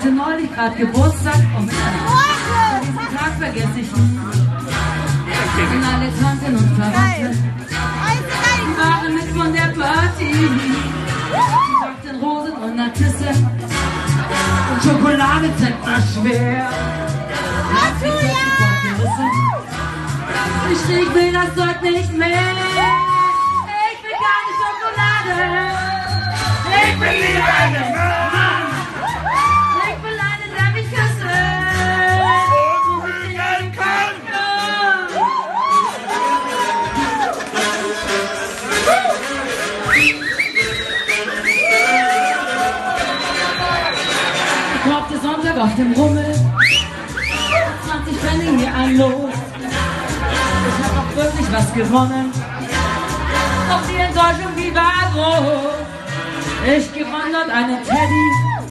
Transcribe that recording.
hatte neulich gerade Geburtstag und diesen Tag vergesse ich nie. Und alle Tanten und Verwandte waren mit von der Party. Sie brachten Rosen und Narkisse und Schokolade zeigt mal schwer. Ich schrie, ich will das Zeug nicht mehr. Ich will keine Schokolade. Ich will lieber einen Mann. Ich will einen, der mich küsse. Und fühlen kann. Ich kaufte Sonntag auf dem Rummel 20 Pfennig mir ein Los. Ich hab auch wirklich was gewonnen. Doch die Enttäuschung, die war groß. Ich gewann dort einen Teddy.